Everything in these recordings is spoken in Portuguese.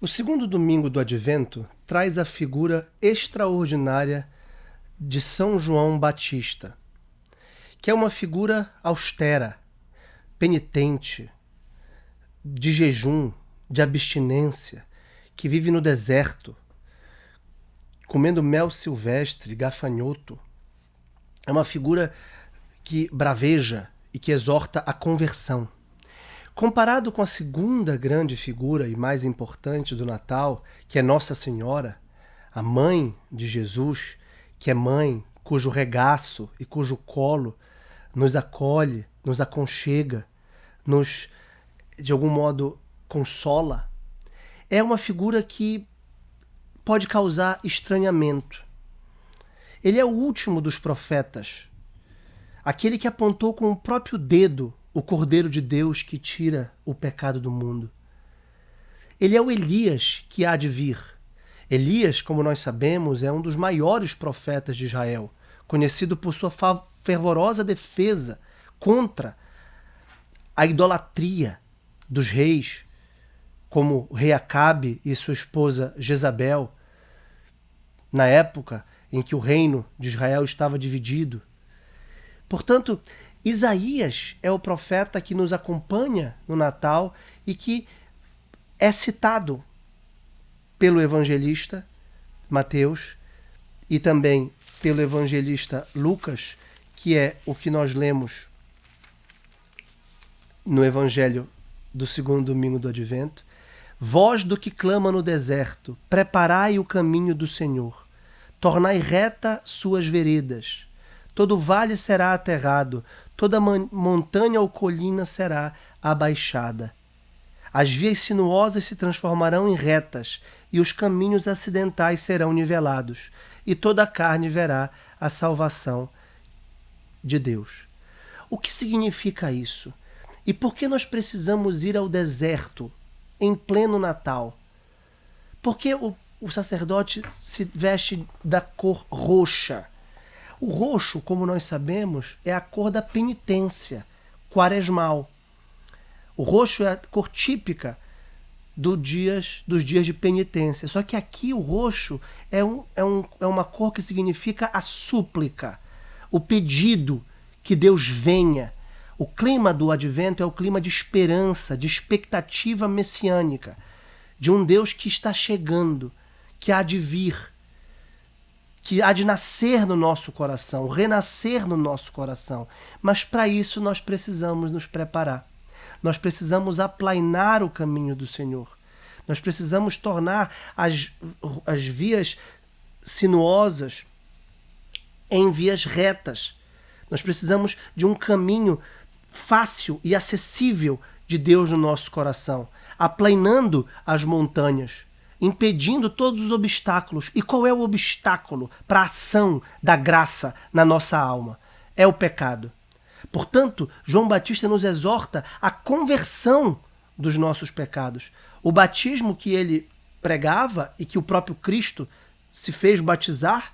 O segundo domingo do Advento traz a figura extraordinária de São João Batista, que é uma figura austera, penitente, de jejum, de abstinência, que vive no deserto, comendo mel silvestre, gafanhoto. É uma figura que braveja e que exorta a conversão. Comparado com a segunda grande figura e mais importante do Natal, que é Nossa Senhora, a mãe de Jesus, que é mãe cujo regaço e cujo colo nos acolhe, nos aconchega, nos, de algum modo, consola, é uma figura que pode causar estranhamento. Ele é o último dos profetas, aquele que apontou com o próprio dedo o Cordeiro de Deus que tira o pecado do mundo. Ele é o Elias que há de vir. Elias, como nós sabemos, é um dos maiores profetas de Israel, conhecido por sua fervorosa defesa contra a idolatria dos reis, como o rei Acabe e sua esposa Jezabel, na época em que o reino de Israel estava dividido. Portanto, Isaías é o profeta que nos acompanha no Natal e que é citado pelo evangelista Mateus e também pelo evangelista Lucas, que é o que nós lemos no evangelho do segundo domingo do Advento. Voz do que clama no deserto, preparai o caminho do Senhor, tornai reta suas veredas. Todo vale será aterrado, toda montanha ou colina será abaixada. As vias sinuosas se transformarão em retas, e os caminhos acidentais serão nivelados, e toda a carne verá a salvação de Deus. O que significa isso? E por que nós precisamos ir ao deserto em pleno Natal? Por que o sacerdote se veste da cor roxa? O roxo, como nós sabemos, é a cor da penitência, quaresmal. O roxo é a cor típica dos dias de penitência. Só que aqui o roxo é uma cor que significa a súplica, o pedido que Deus venha. O clima do Advento é o clima de esperança, de expectativa messiânica, de um Deus que está chegando, que há de vir, que há de nascer no nosso coração, renascer no nosso coração. Mas para isso nós precisamos nos preparar. Nós precisamos aplainar o caminho do Senhor. Nós precisamos tornar as vias sinuosas em vias retas. Nós precisamos de um caminho fácil e acessível de Deus no nosso coração, aplainando as montanhas, impedindo todos os obstáculos. E qual é o obstáculo para a ação da graça na nossa alma? É o pecado. Portanto, João Batista nos exorta à conversão dos nossos pecados. O batismo que ele pregava e que o próprio Cristo se fez batizar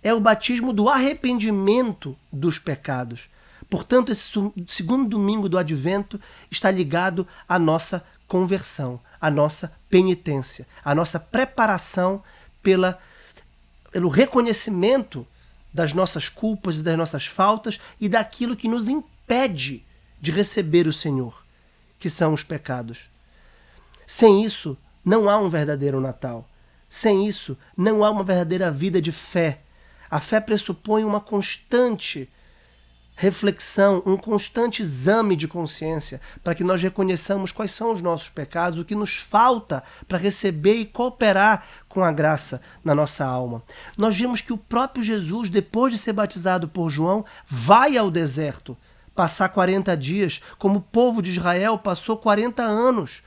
é o batismo do arrependimento dos pecados. Portanto, esse segundo domingo do Advento está ligado à nossa conversão, à nossa penitência, à nossa preparação pelo reconhecimento das nossas culpas e das nossas faltas e daquilo que nos impede de receber o Senhor, que são os pecados. Sem isso, não há um verdadeiro Natal. Sem isso, não há uma verdadeira vida de fé. A fé pressupõe uma constante reflexão, um constante exame de consciência para que nós reconheçamos quais são os nossos pecados, o que nos falta para receber e cooperar com a graça na nossa alma. Nós vimos que o próprio Jesus, depois de ser batizado por João, vai ao deserto passar 40 dias, como o povo de Israel passou 40 anos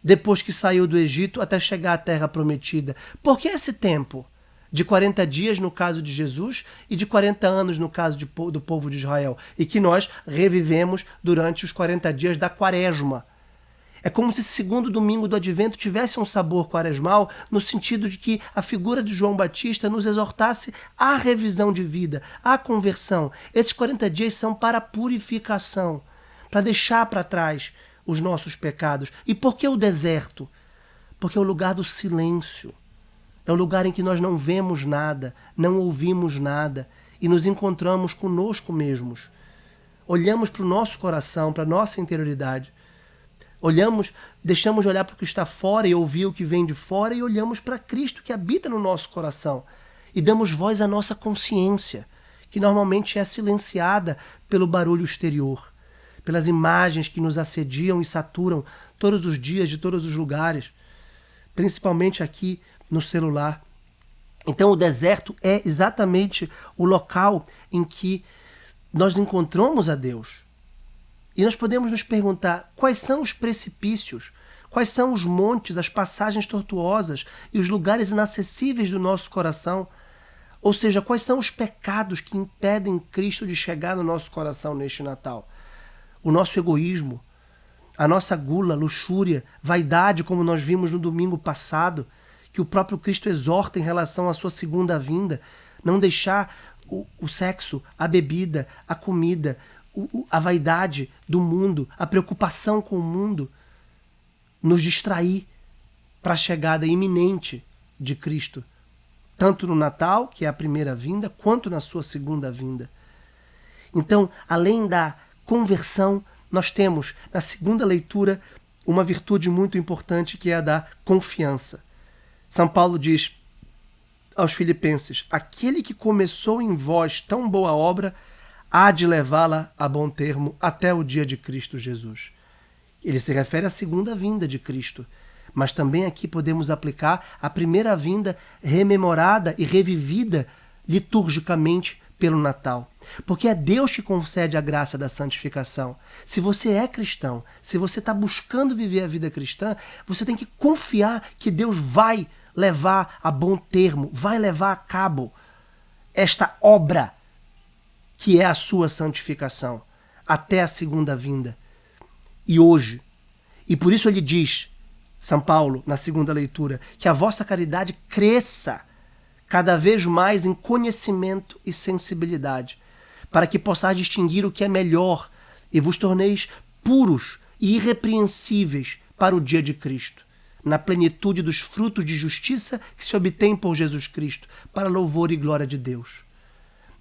depois que saiu do Egito até chegar à terra prometida. Por que esse tempo? De 40 dias no caso de Jesus e de 40 anos no caso do povo de Israel, e que nós revivemos durante os 40 dias da quaresma. É como se esse segundo domingo do Advento tivesse um sabor quaresmal, no sentido de que a figura de João Batista nos exortasse à revisão de vida, à conversão. Esses 40 dias são para a purificação, para deixar para trás os nossos pecados. E por que o deserto? Porque é o lugar do silêncio. É o lugar em que nós não vemos nada, não ouvimos nada e nos encontramos conosco mesmos. Olhamos para o nosso coração, para a nossa interioridade. Olhamos, deixamos de olhar para o que está fora e ouvir o que vem de fora e olhamos para Cristo que habita no nosso coração. E damos voz à nossa consciência, que normalmente é silenciada pelo barulho exterior, pelas imagens que nos assediam e saturam todos os dias de todos os lugares, principalmente aqui no celular. Então o deserto é exatamente o local em que nós encontramos a Deus. E nós podemos nos perguntar quais são os precipícios, quais são os montes, as passagens tortuosas e os lugares inacessíveis do nosso coração. Ou seja, quais são os pecados que impedem Cristo de chegar no nosso coração neste Natal? O nosso egoísmo, a nossa gula, luxúria, vaidade, como nós vimos no domingo passado, que o próprio Cristo exorta em relação à sua segunda vinda, não deixar o sexo, a bebida, a comida, a vaidade do mundo, a preocupação com o mundo, nos distrair para a chegada iminente de Cristo, tanto no Natal, que é a primeira vinda, quanto na sua segunda vinda. Então, além da conversão, nós temos, na segunda leitura, uma virtude muito importante que é a da confiança. São Paulo diz aos Filipenses: aquele que começou em vós tão boa obra, há de levá-la a bom termo até o dia de Cristo Jesus. Ele se refere à segunda vinda de Cristo, mas também aqui podemos aplicar a primeira vinda rememorada e revivida liturgicamente pelo Natal. Porque é Deus que concede a graça da santificação. Se você é cristão, se você está buscando viver a vida cristã, você tem que confiar que Deus vai levar a bom termo, vai levar a cabo esta obra que é a sua santificação até a segunda vinda. E hoje, e por isso ele diz, São Paulo, na segunda leitura, que a vossa caridade cresça cada vez mais em conhecimento e sensibilidade, para que possais distinguir o que é melhor e vos torneis puros e irrepreensíveis para o dia de Cristo, na plenitude dos frutos de justiça que se obtém por Jesus Cristo, para louvor e glória de Deus.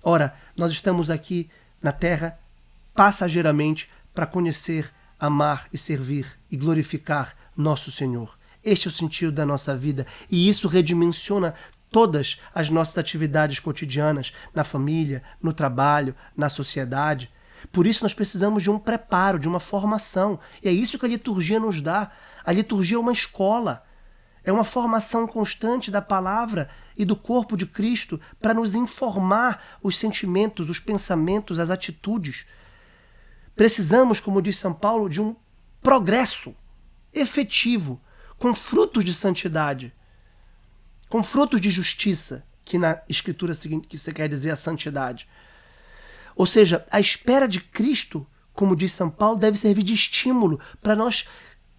Ora, nós estamos aqui na terra passageiramente para conhecer, amar e servir e glorificar nosso Senhor. Este é o sentido da nossa vida e isso redimensiona todas as nossas atividades cotidianas, na família, no trabalho, na sociedade. Por isso nós precisamos de um preparo, de uma formação. E é isso que a liturgia nos dá. A liturgia é uma escola. É uma formação constante da palavra e do corpo de Cristo para nos informar os sentimentos, os pensamentos, as atitudes. Precisamos, como diz São Paulo, de um progresso efetivo, com frutos de santidade, com frutos de justiça, que na escritura seguinte que você quer dizer a santidade. Ou seja, a espera de Cristo, como diz São Paulo, deve servir de estímulo para nós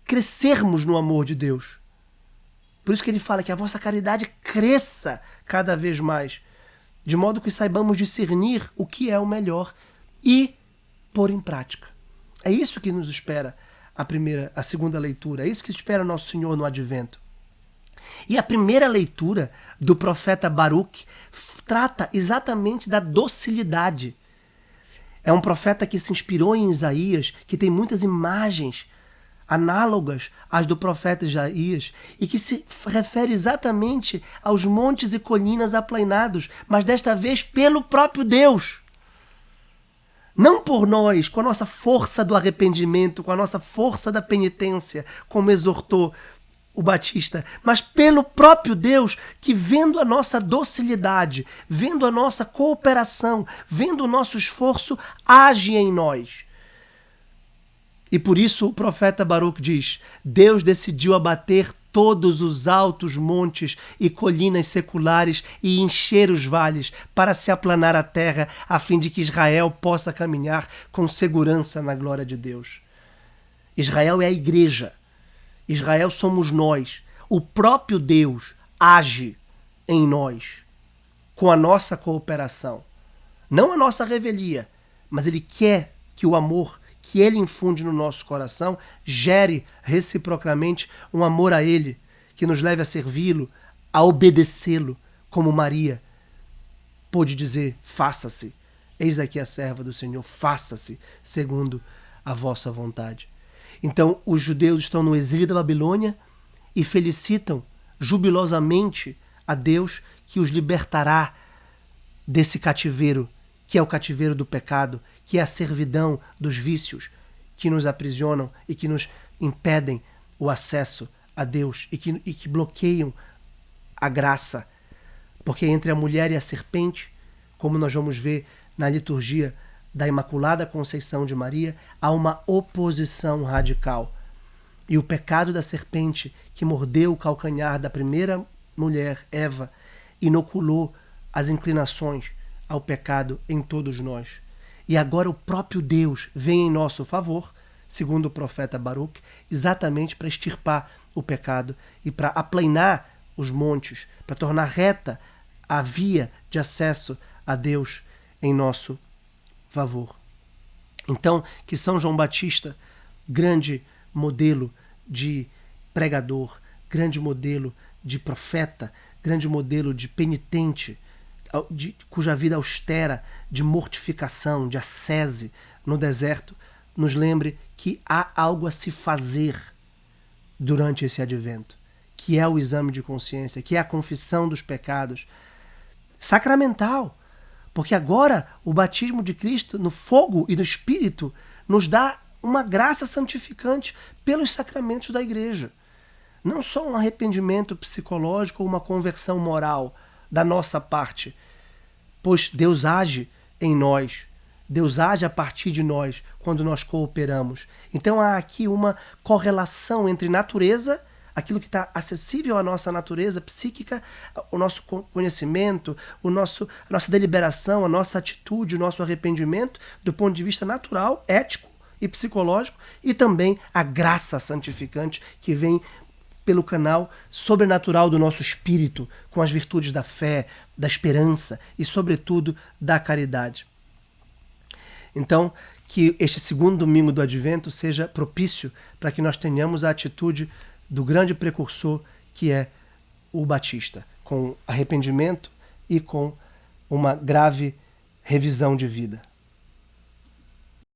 crescermos no amor de Deus. Por isso que ele fala que a vossa caridade cresça cada vez mais, de modo que saibamos discernir o que é o melhor e pôr em prática. É isso que nos espera a segunda leitura, é isso que espera nosso Senhor no Advento. E a primeira leitura do profeta Baruque trata exatamente da docilidade. É um profeta que se inspirou em Isaías, que tem muitas imagens análogas às do profeta Isaías e que se refere exatamente aos montes e colinas aplainados, mas desta vez pelo próprio Deus. Não por nós, com a nossa força do arrependimento, com a nossa força da penitência, como exortou o Batista, mas pelo próprio Deus que, vendo a nossa docilidade, vendo a nossa cooperação, vendo o nosso esforço, age em nós. E por isso o profeta Baruque diz: Deus decidiu abater todos os altos montes e colinas seculares e encher os vales para se aplanar a terra, a fim de que Israel possa caminhar com segurança na glória de Deus. Israel é a igreja. Israel somos nós. O próprio Deus age em nós com a nossa cooperação. Não a nossa revelia, mas Ele quer que o amor que Ele infunde no nosso coração gere reciprocamente um amor a Ele, que nos leve a servi-lo, a obedecê-lo, como Maria pôde dizer: faça-se, eis aqui a serva do Senhor, faça-se segundo a vossa vontade. Então os judeus estão no exílio da Babilônia e felicitam jubilosamente a Deus que os libertará desse cativeiro, que é o cativeiro do pecado, que é a servidão dos vícios que nos aprisionam e que nos impedem o acesso a Deus e que bloqueiam a graça. Porque entre a mulher e a serpente, como nós vamos ver na liturgia da Imaculada Conceição de Maria, há uma oposição radical. E o pecado da serpente que mordeu o calcanhar da primeira mulher, Eva, inoculou as inclinações ao pecado em todos nós. E agora o próprio Deus vem em nosso favor, segundo o profeta Baruque, exatamente para extirpar o pecado e para aplanar os montes, para tornar reta a via de acesso a Deus em nosso favor. Então, que São João Batista, grande modelo de pregador, grande modelo de profeta, grande modelo de penitente, cuja vida austera, de mortificação, de ascese no deserto, nos lembre que há algo a se fazer durante esse advento, que é o exame de consciência, que é a confissão dos pecados, sacramental, porque agora o batismo de Cristo no fogo e no Espírito nos dá uma graça santificante pelos sacramentos da Igreja. Não só um arrependimento psicológico ou uma conversão moral da nossa parte, pois Deus age em nós, Deus age a partir de nós quando nós cooperamos. Então há aqui uma correlação entre natureza, aquilo que está acessível à nossa natureza psíquica, o nosso conhecimento, a nossa deliberação, a nossa atitude, o nosso arrependimento, do ponto de vista natural, ético e psicológico, e também a graça santificante que vem pelo canal sobrenatural do nosso espírito, com as virtudes da fé, da esperança e, sobretudo, da caridade. Então, que este segundo domingo do Advento seja propício para que nós tenhamos a atitude do grande precursor que é o Batista, com arrependimento e com uma grave revisão de vida.